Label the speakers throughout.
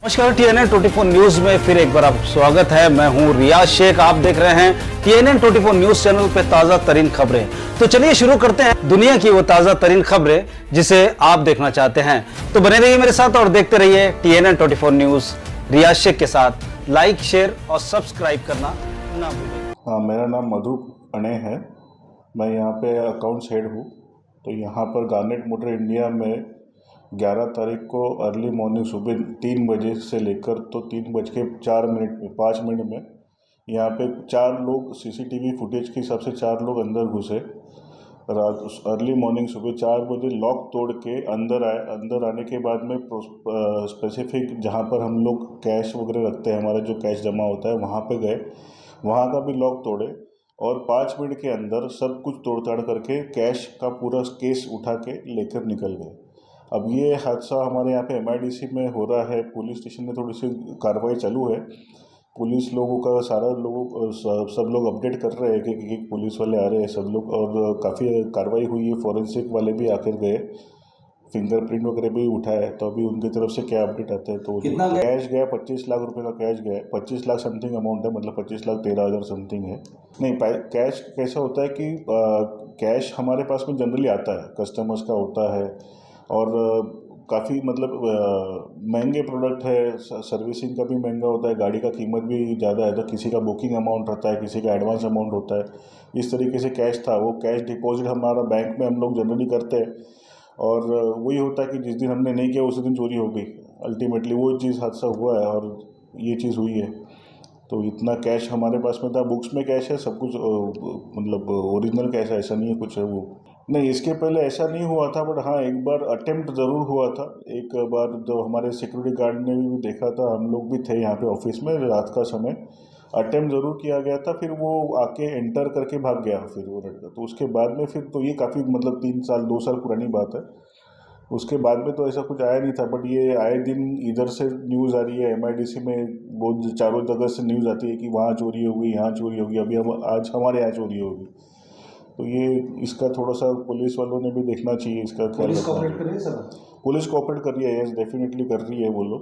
Speaker 1: नमस्कार, TNN 24 news में फिर एक बार आप स्वागत है। मैं हूं रियाज शेख। आप देख रहे हैं TNN 24 न्यूज चैनल पे ताजा तरीन खबरें। तो चलिए शुरू करते हैं दुनिया की वो ताजा तरीन खबरें जिसे आप देखना चाहते हैं। तो बने रहिए मेरे साथ और देखते रहिए TNN 24 न्यूज रियाज शेख के साथ। लाइक, शेयर और सब्सक्राइब करना ना भूलें।
Speaker 2: हाँ, मेरा नाम मधु अणे है। मैं यहाँ पे अकाउंट्स हेड हूँ। तो यहाँ पर गार्नेट मोटर इंडिया में 11 तारीख को अर्ली मॉर्निंग सुबह 3 बजे से लेकर तो 3:05 में यहाँ पे 4 लोग सीसीटीवी फुटेज के हिसाब से 4 लोग अंदर घुसे। रात अर्ली मॉर्निंग सुबह 4 बजे लॉक तोड़ के अंदर आए। अंदर आने के बाद में स्पेसिफिक जहाँ पर हम लोग कैश वगैरह रखते हैं, हमारा जो कैश जमा होता है, वहाँ पे गए। वहाँ का भी लॉक तोड़े और 5 मिनट के अंदर सब कुछ तोड़ ताड़ करके कैश का पूरा केस उठा के लेकर निकल गए। अब ये हादसा हमारे यहाँ पे MIDC में हो रहा है। पुलिस स्टेशन में थोड़ी सी कार्रवाई चालू है। पुलिस लोगों का सब लोग अपडेट कर रहे हैं कि पुलिस वाले आ रहे हैं सब लोग, और काफ़ी कार्रवाई हुई है। फॉरेंसिक वाले भी आकर गए, फिंगरप्रिंट वगैरह भी उठाए। तो अभी उनकी तरफ से क्या अपडेट आते हैं। तो कितना कैश गया? 25 लाख रुपए का कैश गया। 25 लाख समथिंग अमाउंट है, मतलब 25,13,000 समथिंग है। नहीं, कैश कैसा होता है कि कैश हमारे पास में जनरली आता है, कस्टमर्स का होता है, और काफ़ी मतलब महंगे प्रोडक्ट है। सर्विसिंग का भी महंगा होता है, गाड़ी का कीमत भी ज़्यादा है। तो किसी का बुकिंग अमाउंट रहता है, किसी का एडवांस अमाउंट होता है। इस तरीके से कैश था। वो कैश डिपॉजिट हमारा बैंक में हम लोग जनरली करते हैं, और वही होता है कि जिस दिन हमने नहीं किया उसी दिन चोरी हो गई। अल्टीमेटली वो चीज़ हादसा हुआ है और ये चीज़ हुई है। तो इतना कैश हमारे पास में था। बुक्स में कैश है, सब कुछ मतलब ओरिजिनल कैश है, ऐसा नहीं है कुछ है वो। नहीं, इसके पहले ऐसा नहीं हुआ था, बट हाँ एक बार अटेम्प्ट ज़रूर हुआ था। एक बार जो हमारे सिक्योरिटी गार्ड ने भी देखा था, हम लोग भी थे यहाँ पे ऑफिस में रात का समय, अटेम्प्ट ज़रूर किया गया था। फिर वो आके एंटर करके भाग गया फिर वो लड़का। तो उसके बाद में फिर तो ये काफ़ी मतलब 2 साल पुरानी बात है। उसके बाद में तो ऐसा कुछ आया नहीं था। बट ये आए दिन इधर से न्यूज़ आ रही है, MIDC में बहुत चारों जगह से न्यूज़ आती है कि वहाँ चोरी हो गई, यहाँ चोरी हो गई, अभी आज हमारे यहाँ चोरी होगी। तो ये इसका थोड़ा सा पुलिस वालों ने भी देखना चाहिए इसका।
Speaker 3: पुलिस कोऑपरेट कर रही है सर?
Speaker 2: पुलिस कोऑपरेट कर रही है, यस डेफिनेटली कर रही है वो लोग।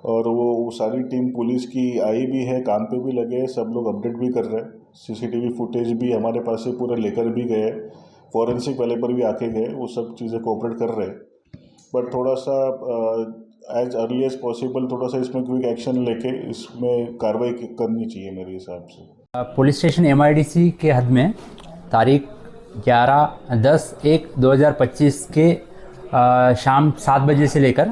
Speaker 2: और वो सारी टीम पुलिस की आई भी है, काम पे भी लगे हैं, सब लोग अपडेट भी कर रहे हैं। सीसीटीवी फुटेज भी हमारे पास से पूरा लेकर भी गए, फॉरेंसिक वाले पर भी आके गए, वो सब चीज़ें कोऑपरेट कर रहे हैं। बट थोड़ा सा एज अर्ली एज पॉसिबल थोड़ा सा इसमें क्विक एक्शन लेके इसमें कार्रवाई करनी चाहिए मेरे हिसाब से।
Speaker 3: पुलिस स्टेशन MIDC के हद में तारीख 11/10/1/2025 के शाम 7 बजे से लेकर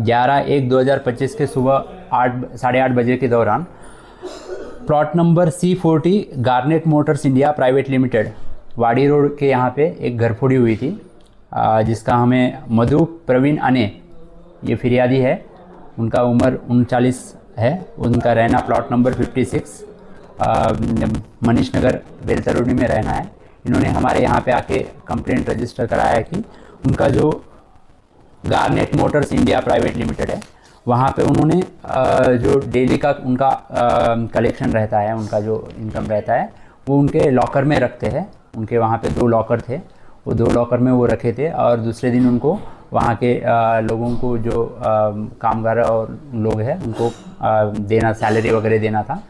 Speaker 3: 11/1/2025 के सुबह 8-8:30 बजे के दौरान plot number C40 garnet Motors India private limited वाड़ी रोड के यहाँ पे एक घरफोड़ी हुई थी, जिसका हमें मधु प्रवीण अने ये फिरियादी है। उनका उम्र 39 है। उनका रहना प्लॉट नंबर 56 मनीष नगर बेलतरोडी में रहना है। इन्होंने हमारे यहाँ पे आके कंप्लेंट रजिस्टर कराया है कि उनका जो garnet Motors India private limited है, वहाँ पे उन्होंने जो डेली का उनका कलेक्शन रहता है, उनका जो इनकम रहता है, वो उनके लॉकर में रखते हैं। उनके वहाँ पे 2 लॉकर थे, वो 2 लॉकर में वो रखे थे, और दूसरे दिन उनको वहाँ के लोगों को जो कामगार और लोग हैं उनको देना, सैलरी वगैरह देना था।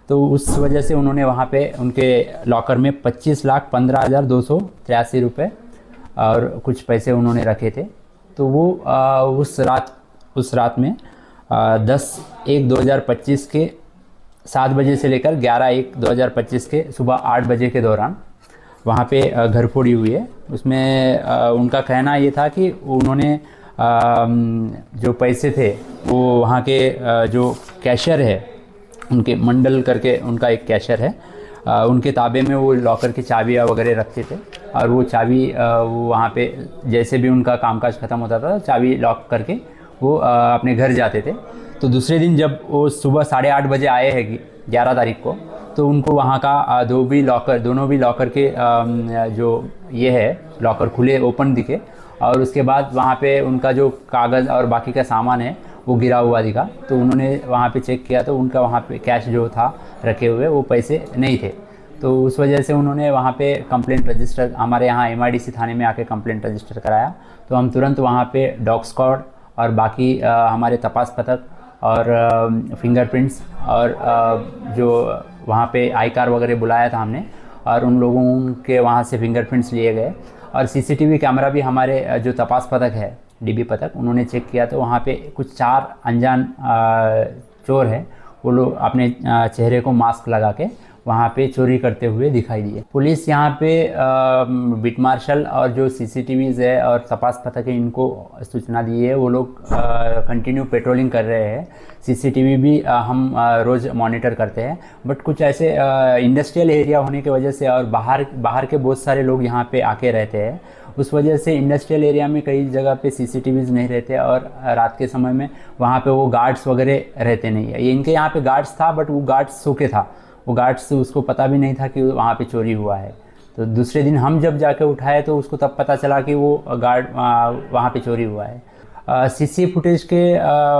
Speaker 3: तो उस वजह से उन्होंने वहाँ पे उनके लॉकर में 25,15,283 रुपये और कुछ पैसे उन्होंने रखे थे। तो वो उस रात में 10/1/2025 के 7 बजे से लेकर 11/1/2025 के सुबह 8 बजे के दौरान वहाँ पे घरफोड़ी हुई है। उसमें उनका कहना ये था कि उन्होंने जो पैसे थे वो वहाँ के जो कैशियर है, उनके मंडल करके उनका एक कैशियर है, उनके ताबे में वो लॉकर की चाबियाँ वगैरह रखते थे। और वो चाबी वो वहाँ पे जैसे भी उनका कामकाज ख़त्म होता था, चाबी लॉक करके वो अपने घर जाते थे। तो दूसरे दिन जब वो सुबह 8:30 बजे आए हैं 11 तारीख को, तो उनको वहाँ का दोनों भी लॉकर के जो ये है लॉकर खुले ओपन दिखे। और उसके बाद वहाँ पे उनका जो कागज़ और बाकी का सामान है वो गिरा हुआ दिखा। तो उन्होंने वहाँ पे चेक किया तो उनका वहाँ पे कैश जो था रखे हुए वो पैसे नहीं थे। तो उस वजह से उन्होंने वहाँ पे कंप्लेंट रजिस्टर, हमारे यहाँ MIDC थाने में आके कंप्लेंट रजिस्टर कराया। तो हम तुरंत वहाँ पे डॉग स्क्वाड और बाकी हमारे तपास पथक और फिंगरप्रिंट्स और जो वहाँ पे आई कार वगैरह बुलाया था हमने, और उन लोगों के वहाँ से फिंगरप्रिंट्स लिए गए। और सीसीटीवी कैमरा भी हमारे जो तपास पथक है, डीबी पथक, उन्होंने चेक किया तो वहाँ पे कुछ 4 अनजान चोर हैं, वो लोग अपने चेहरे को मास्क लगा के वहाँ पे चोरी करते हुए दिखाई दिए। पुलिस यहाँ पे बिट मार्शल और जो सीसीटीवीज़ है और तपास पथक है, इनको सूचना दी है। वो लोग कंटिन्यू पेट्रोलिंग कर रहे हैं। सीसीटीवी भी हम रोज़ मॉनिटर करते हैं, बट कुछ ऐसे इंडस्ट्रियल एरिया होने की वजह से और बाहर के बहुत सारे लोग यहाँ पे आके रहते हैं, उस वजह से इंडस्ट्रियल एरिया में कई जगह पे सीसीटीवीज़ नहीं रहते और रात के समय में वहाँ पे वो गार्ड्स वगैरह रहते नहीं है। ये इनके यहाँ पे गार्ड्स था, बट वो गार्ड्स सो के था, वो गार्ड्स उसको पता भी नहीं था कि वहाँ पे चोरी हुआ है। तो दूसरे दिन हम जब जाके उठाए तो उसको तब पता चला कि वो गार्ड वहाँ पे चोरी हुआ है। सीसी फुटेज के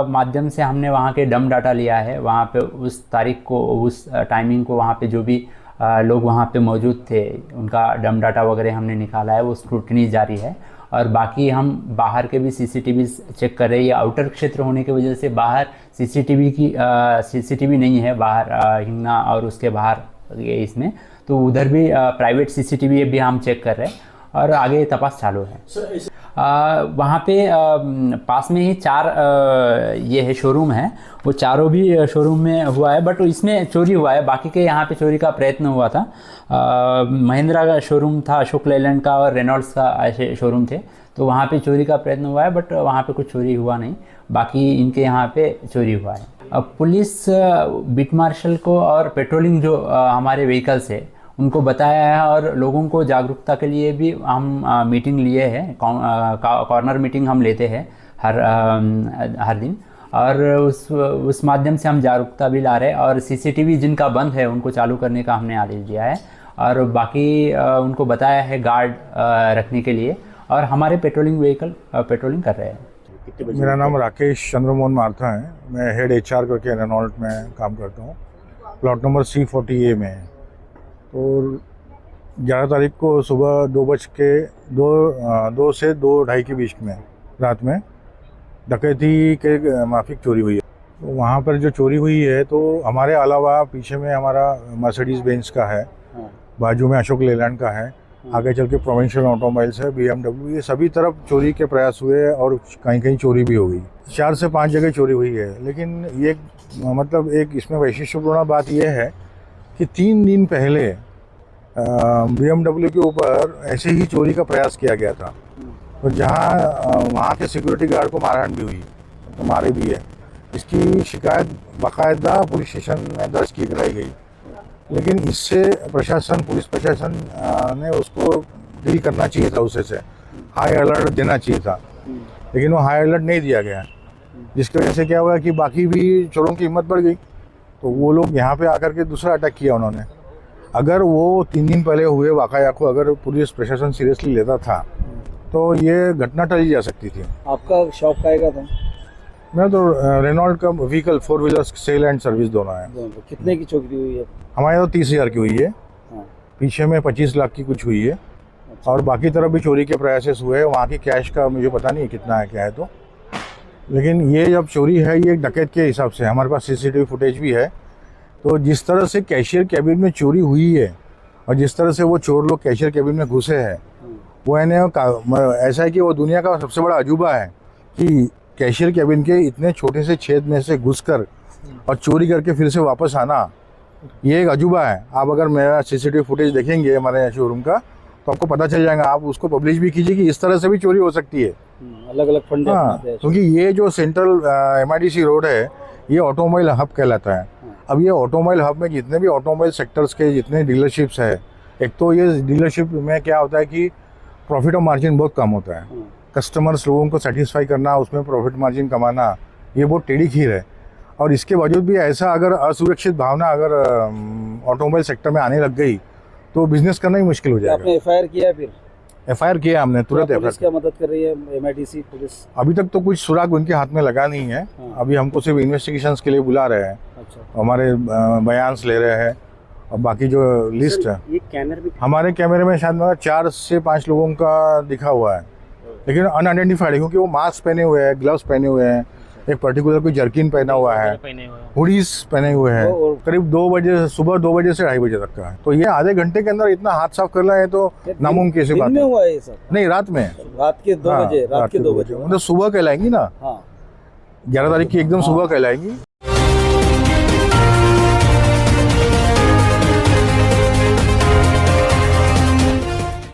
Speaker 3: माध्यम से हमने वहाँ के डम डाटा लिया है। वहाँ पे उस तारीख को, उस टाइमिंग को, वहाँ पे जो भी लोग वहाँ पे मौजूद थे, उनका डम डाटा वगैरह हमने निकाला है। वो स्क्रूटनी जारी है। और बाकी हम बाहर के भी सीसीटीवी चेक कर रहे हैं। ये आउटर क्षेत्र होने की वजह से बाहर सीसीटीवी नहीं है, बाहर हिंगना और उसके बाहर ये इसमें, तो उधर भी प्राइवेट सीसीटीवी भी हम चेक कर रहे हैं और आगे तपास चालू है। वहाँ पे पास में ही 4 ये है शोरूम है, वो चारों भी शोरूम में हुआ है, बट इसमें चोरी हुआ है। बाकी के यहाँ पे चोरी का प्रयत्न हुआ था। महिंद्रा का शोरूम था, अशोक लेलैंड का और रेनॉल्ड्स का ऐसे शोरूम थे, तो वहाँ पे चोरी का प्रयत्न हुआ है, बट वहाँ पे कुछ चोरी हुआ नहीं। बाकी इनके यहाँ पे चोरी हुआ है। अब पुलिस बिट मार्शल को और पेट्रोलिंग जो हमारे व्हीकल्स है उनको बताया है, और लोगों को जागरूकता के लिए भी हम मीटिंग लिए हैं। कॉर्नर मीटिंग हम लेते हैं हर दिन, और उस माध्यम से हम जागरूकता भी ला रहे हैं। और सीसीटीवी जिनका बंद है उनको चालू करने का हमने आदेश दिया है, और बाकी उनको बताया है गार्ड रखने के लिए, और हमारे पेट्रोलिंग व्हीकल पेट्रोलिंग कर रहे हैं।
Speaker 4: मेरा नाम राकेश चंद्रमोहन मार्था है। मैं हेड HR करके रेनॉल्ट में काम करता हूँ। प्लॉट नंबर C40A में है। तो 11 तारीख को सुबह 2 से 2:30 के बीच में रात में डकैती के माफिक चोरी हुई है। तो वहाँ पर जो चोरी हुई है, तो हमारे अलावा पीछे में हमारा मर्सिडीज बेंज का है, बाजू में अशोक लेलैंड का है, आगे चल के प्रोविंशियल ऑटोमोबाइल्स है, BMW, ये सभी तरफ चोरी के प्रयास हुए और कहीं कहीं चोरी भी हो गई। 4 से 5 जगह चोरी हुई है। लेकिन ये मतलब एक इसमें वैशिष्ट्यपूर्ण बात यह है कि 3 दिन पहले BMW के ऊपर ऐसे ही चोरी का प्रयास किया गया था, तो जहाँ वहाँ के सिक्योरिटी गार्ड को मारहानि भी हुई, तो मारे भी है। इसकी शिकायत बाकायदा पुलिस स्टेशन में दर्ज की कराई गई। लेकिन इससे पुलिस प्रशासन ने उसको डील करना चाहिए था, उससे हाई अलर्ट देना चाहिए था, लेकिन वो हाई अलर्ट नहीं दिया गया, जिसकी वजह से क्या हुआ कि बाकी भी चोरों की हिम्मत बढ़ गई। तो वो लोग यहाँ पे आकर के दूसरा अटैक किया उन्होंने। अगर वो 3 दिन पहले हुए वाकया को अगर पुलिस प्रशासन सीरियसली लेता था तो ये घटना टली जा सकती थी।
Speaker 1: आपका शॉप का था?
Speaker 4: मेरा तो रेनॉल्ट का vehicle 4 wheelers sale and service दोनों है।
Speaker 1: कितने की चोरी हुई है?
Speaker 4: हमारे यहाँ तो 30,000 की हुई है। पीछे में 25 लाख की कुछ हुई है। और बाकी तरफ भी चोरी के प्रयास हुए हैं। वहाँ की कैश का मुझे पता नहीं है कितना है क्या है, तो लेकिन ये जब चोरी है ये डकैत के हिसाब से, हमारे पास CCTV फुटेज भी है। तो जिस तरह से कैशियर कैबिन में चोरी हुई है और जिस तरह से वो चोर लोग कैशियर कैबिन में घुसे हैं, वो ऐसा है कि वो दुनिया का सबसे बड़ा अजूबा है कि कैशियर कैबिन के इतने छोटे से छेद में से घुसकर और चोरी करके फिर से वापस आना, ये एक अजूबा है। आप अगर मेरा CCTV फुटेज देखेंगे हमारे शोरूम का तो आपको पता चल जाएगा। आप उसको पब्लिश भी कीजिए कि इस तरह से भी चोरी हो सकती है।
Speaker 1: अलग अलग फंडे।
Speaker 4: हाँ, क्योंकि ये जो सेंट्रल MIDC रोड है ये ऑटोमोबाइल हब कहलाता है। अब ये ऑटोमोबाइल हब में जितने भी ऑटोमोबाइल सेक्टर्स के जितने डीलरशिप्स है, एक तो ये डीलरशिप में क्या होता है कि प्रॉफिट और मार्जिन बहुत कम होता है। कस्टमर्स लोगों को सेटिस्फाई करना, उसमें प्रॉफिट मार्जिन कमाना, ये बहुत टेढ़ी खीर है। और इसके बावजूद भी ऐसा अगर असुरक्षित भावना अगर ऑटोमोबाइल सेक्टर में आने लग गई तो बिजनेस करना ही मुश्किल हो जाएगा।
Speaker 1: आपने FIR किया? फिर FIR
Speaker 4: किया हमने तुरंत।
Speaker 1: पुलिस क्या मदद कर रही है MIDC पुलिस?
Speaker 4: अभी तक तो कुछ सुराग उनके हाथ में लगा नहीं है। अभी हमको सिर्फ इन्वेस्टिगेशंस के लिए बुला रहे हैं।
Speaker 1: अच्छा।
Speaker 4: हमारे बयान्स ले रहे हैं और बाकी जो लिस्ट है,
Speaker 1: ये कैमरे भी
Speaker 4: हमारे कैमरे में शायद 4 से 5 लोगों का दिखा हुआ है, लेकिन अनआइडेंटिफाइड है क्योंकि वो मास्क पहने हुए हैं, ग्लव्स पहने हुए हैं, एक पर्टिकुलर कोई जर्किन पहना हुआ है, हुडीज पहने हुए हैं, करीब 2 बजे, सुबह 2 बजे से 2:30 बजे तक का है। तो ये आधे घंटे के अंदर इतना हाथ साफ करना है तो नामुमकिन सी बात
Speaker 5: दिन में
Speaker 4: है।
Speaker 5: हुआ है ये सब?
Speaker 4: नहीं, रात में।
Speaker 5: रात के 2
Speaker 4: हाँ,
Speaker 5: बजे, रात के 2 बजे।
Speaker 4: मतलब सुबह कहलाएंगी ना,
Speaker 5: हाँ
Speaker 4: 11 तारीख की एकदम सुबह कहलाएंगी।